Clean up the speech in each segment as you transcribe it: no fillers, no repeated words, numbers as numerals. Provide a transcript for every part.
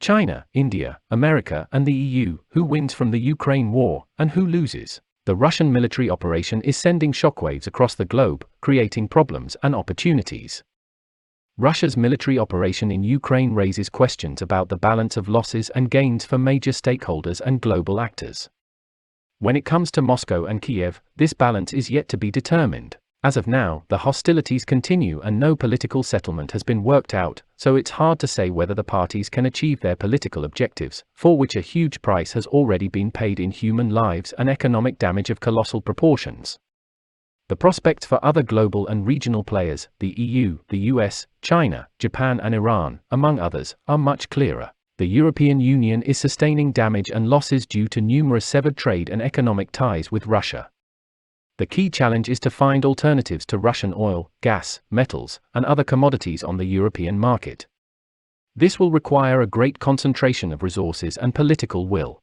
China, India, America, and the EU, who wins from the Ukraine war, and who loses? The Russian military operation is sending shockwaves across the globe, creating problems and opportunities. Russia's military operation in Ukraine raises questions about the balance of losses and gains for major stakeholders and global actors. When it comes to Moscow and Kiev, this balance is yet to be determined. As of now, the hostilities continue and no political settlement has been worked out, so it's hard to say whether the parties can achieve their political objectives, for which a huge price has already been paid in human lives and economic damage of colossal proportions. The prospects for other global and regional players, the EU, the US, China, Japan and Iran, among others, are much clearer. The European Union is sustaining damage and losses due to numerous severed trade and economic ties with Russia. The key challenge is to find alternatives to Russian oil, gas, metals, and other commodities on the European market. This will require a great concentration of resources and political will.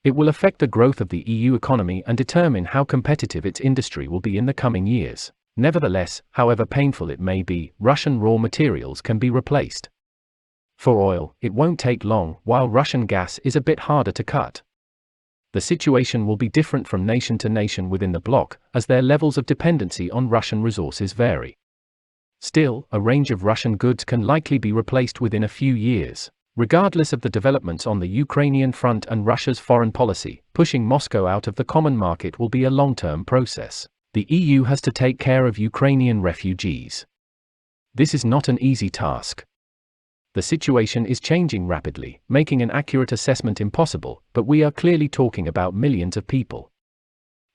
It will affect the growth of the EU economy and determine how competitive its industry will be in the coming years. Nevertheless, however painful it may be, Russian raw materials can be replaced. For oil, it won't take long, while Russian gas is a bit harder to cut. The situation will be different from nation to nation within the bloc, as their levels of dependency on Russian resources vary. Still, a range of Russian goods can likely be replaced within a few years. Regardless of the developments on the Ukrainian front and Russia's foreign policy, pushing Moscow out of the common market will be a long-term process. The EU has to take care of Ukrainian refugees. This is not an easy task. The situation is changing rapidly, making an accurate assessment impossible, but we are clearly talking about millions of people.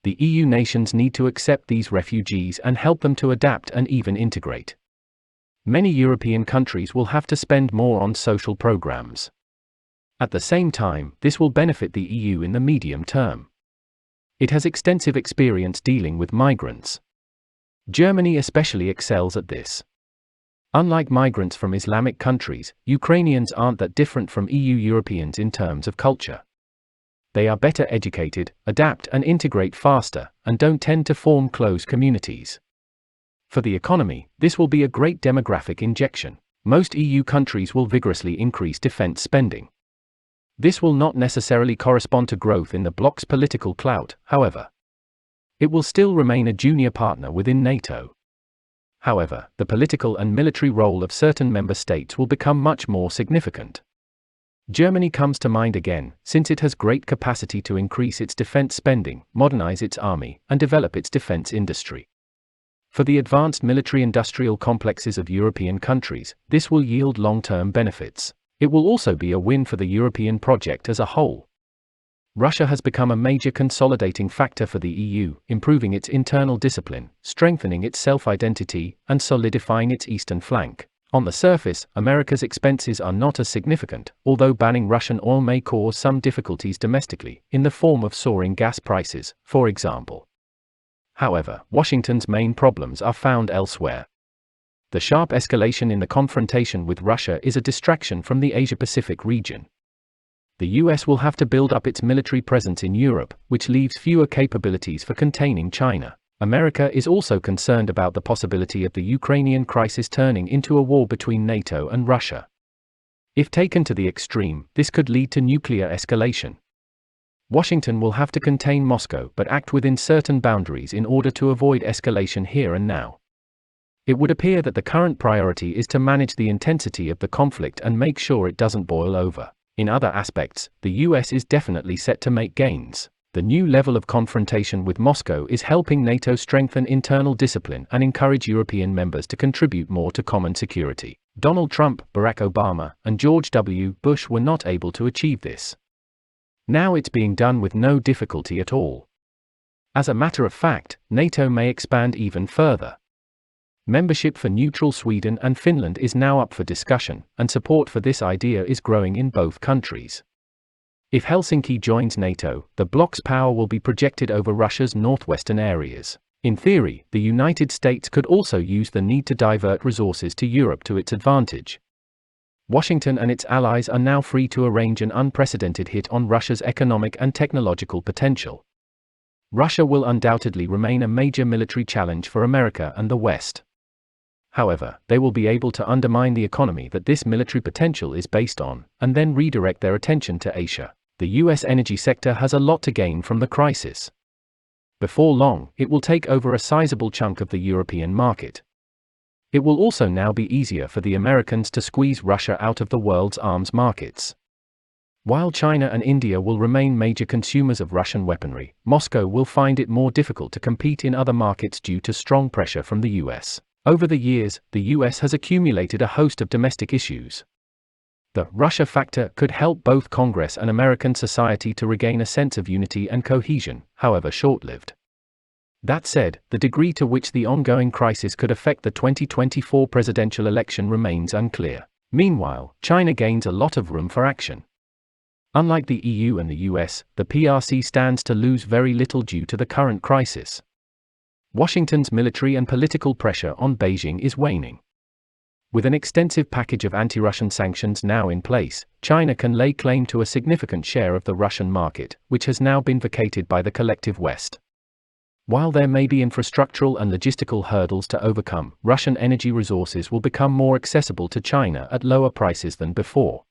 The EU nations need to accept these refugees and help them to adapt and even integrate. Many European countries will have to spend more on social programs. At the same time, this will benefit the EU in the medium term. It has extensive experience dealing with migrants. Germany especially excels at this. Unlike migrants from Islamic countries, Ukrainians aren't that different from EU Europeans in terms of culture. They are better educated, adapt and integrate faster, and don't tend to form close communities. For the economy, this will be a great demographic injection. Most EU countries will vigorously increase defense spending. This will not necessarily correspond to growth in the bloc's political clout, however. It will still remain a junior partner within NATO. However, the political and military role of certain member states will become much more significant. Germany comes to mind again, since it has great capacity to increase its defense spending, modernize its army, and develop its defense industry. For the advanced military-industrial complexes of European countries, this will yield long-term benefits. It will also be a win for the European project as a whole. Russia has become a major consolidating factor for the EU, improving its internal discipline, strengthening its self-identity, and solidifying its eastern flank. On the surface, America's expenses are not as significant, although banning Russian oil may cause some difficulties domestically, in the form of soaring gas prices, for example. However, Washington's main problems are found elsewhere. The sharp escalation in the confrontation with Russia is a distraction from the Asia-Pacific region. The US will have to build up its military presence in Europe, which leaves fewer capabilities for containing China. America is also concerned about the possibility of the Ukrainian crisis turning into a war between NATO and Russia. If taken to the extreme, this could lead to nuclear escalation. Washington will have to contain Moscow but act within certain boundaries in order to avoid escalation here and now. It would appear that the current priority is to manage the intensity of the conflict and make sure it doesn't boil over. In other aspects, the US is definitely set to make gains. The new level of confrontation with Moscow is helping NATO strengthen internal discipline and encourage European members to contribute more to common security. Donald Trump, Barack Obama, and George W. Bush were not able to achieve this. Now it's being done with no difficulty at all. As a matter of fact, NATO may expand even further. Membership for neutral Sweden and Finland is now up for discussion, and support for this idea is growing in both countries. If Helsinki joins NATO, the bloc's power will be projected over Russia's northwestern areas. In theory, the United States could also use the need to divert resources to Europe to its advantage. Washington and its allies are now free to arrange an unprecedented hit on Russia's economic and technological potential. Russia will undoubtedly remain a major military challenge for America and the West. However, they will be able to undermine the economy that this military potential is based on, and then redirect their attention to Asia. The US energy sector has a lot to gain from the crisis. Before long, it will take over a sizable chunk of the European market. It will also now be easier for the Americans to squeeze Russia out of the world's arms markets. While China and India will remain major consumers of Russian weaponry, Moscow will find it more difficult to compete in other markets due to strong pressure from the US. Over the years, the US has accumulated a host of domestic issues. The Russia factor could help both Congress and American society to regain a sense of unity and cohesion, however short-lived. That said, the degree to which the ongoing crisis could affect the 2024 presidential election remains unclear. Meanwhile, China gains a lot of room for action. Unlike the EU and the US, the PRC stands to lose very little due to the current crisis. Washington's military and political pressure on Beijing is waning. With an extensive package of anti-Russian sanctions now in place, China can lay claim to a significant share of the Russian market, which has now been vacated by the collective West. While there may be infrastructural and logistical hurdles to overcome, Russian energy resources will become more accessible to China at lower prices than before.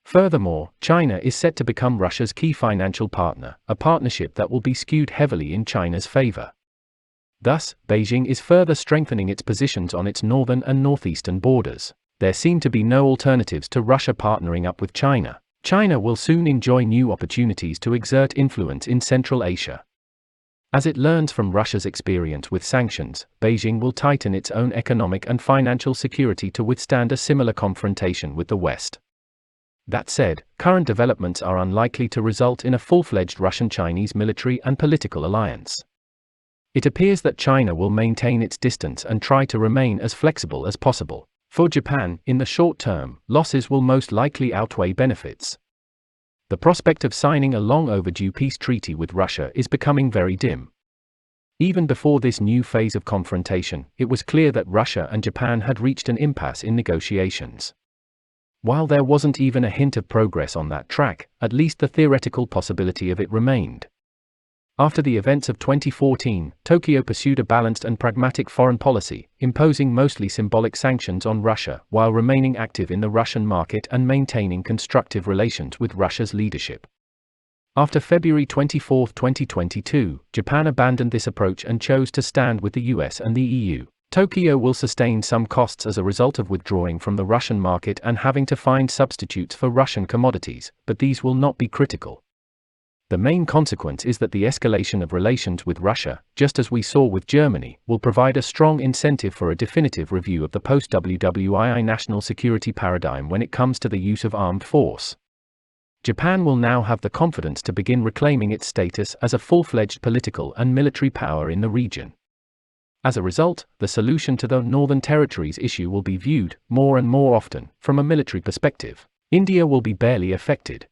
Furthermore, China is set to become Russia's key financial partner, a partnership that will be skewed heavily in China's favor. Thus, Beijing is further strengthening its positions on its northern and northeastern borders. There seem to be no alternatives to Russia partnering up with China. China will soon enjoy new opportunities to exert influence in Central Asia. As it learns from Russia's experience with sanctions, Beijing will tighten its own economic and financial security to withstand a similar confrontation with the West. That said, current developments are unlikely to result in a full-fledged Russian-Chinese military and political alliance. It appears that China will maintain its distance and try to remain as flexible as possible. For Japan, in the short term, losses will most likely outweigh benefits. The prospect of signing a long-overdue peace treaty with Russia is becoming very dim. Even before this new phase of confrontation, it was clear that Russia and Japan had reached an impasse in negotiations. While there wasn't even a hint of progress on that track, at least the theoretical possibility of it remained. After the events of 2014, Tokyo pursued a balanced and pragmatic foreign policy, imposing mostly symbolic sanctions on Russia while remaining active in the Russian market and maintaining constructive relations with Russia's leadership. After February 24, 2022, Japan abandoned this approach and chose to stand with the US and the EU. Tokyo will sustain some costs as a result of withdrawing from the Russian market and having to find substitutes for Russian commodities, but these will not be critical. The main consequence is that the escalation of relations with Russia, just as we saw with Germany, will provide a strong incentive for a definitive review of the post-WWII national security paradigm when it comes to the use of armed force. Japan will now have the confidence to begin reclaiming its status as a full-fledged political and military power in the region. As a result, the solution to the Northern Territories issue will be viewed, more and more often, from a military perspective. India will be barely affected.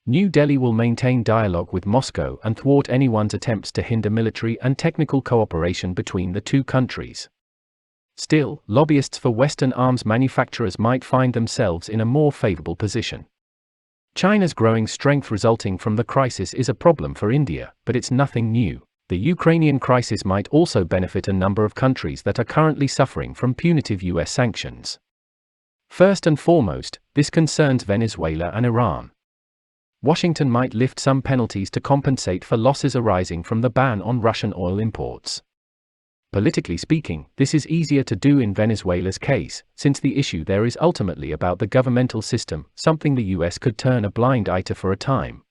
New Delhi will maintain dialogue with Moscow and thwart anyone's attempts to hinder military and technical cooperation between the two countries. Still, lobbyists for Western arms manufacturers might find themselves in a more favorable position. China's growing strength resulting from the crisis is a problem for India, but it's nothing new. The Ukrainian crisis might also benefit a number of countries that are currently suffering from punitive US sanctions. First and foremost, this concerns Venezuela and Iran. Washington might lift some penalties to compensate for losses arising from the ban on Russian oil imports. Politically speaking, this is easier to do in Venezuela's case, since the issue there is ultimately about the governmental system, something the US could turn a blind eye to for a time.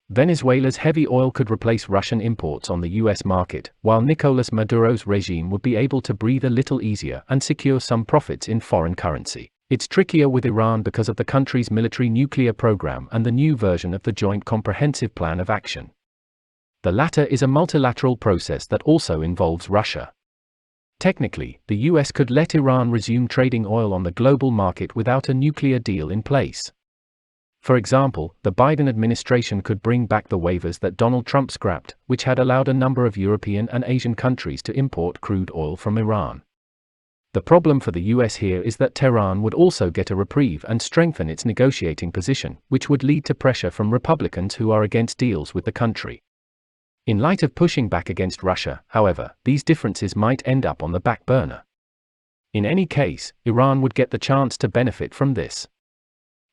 Venezuela's heavy oil could replace Russian imports on the US market, while Nicolas Maduro's regime would be able to breathe a little easier and secure some profits in foreign currency. It's trickier with Iran because of the country's military nuclear program and the new version of the Joint Comprehensive Plan of Action. The latter is a multilateral process that also involves Russia. Technically, the US could let Iran resume trading oil on the global market without a nuclear deal in place. For example, the Biden administration could bring back the waivers that Donald Trump scrapped, which had allowed a number of European and Asian countries to import crude oil from Iran. The problem for the US here is that Tehran would also get a reprieve and strengthen its negotiating position, which would lead to pressure from Republicans who are against deals with the country. In light of pushing back against Russia, however, these differences might end up on the back burner. In any case, Iran would get the chance to benefit from this.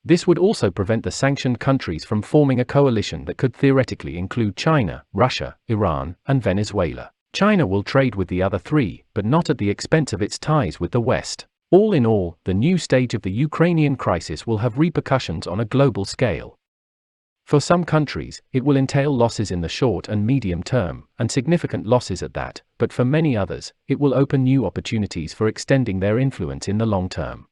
This would also prevent the sanctioned countries from forming a coalition that could theoretically include China, Russia, Iran, and Venezuela. China will trade with the other three, but not at the expense of its ties with the West. All in all, the new stage of the Ukrainian crisis will have repercussions on a global scale. For some countries, it will entail losses in the short and medium term, and significant losses at that, but for many others, it will open new opportunities for extending their influence in the long term.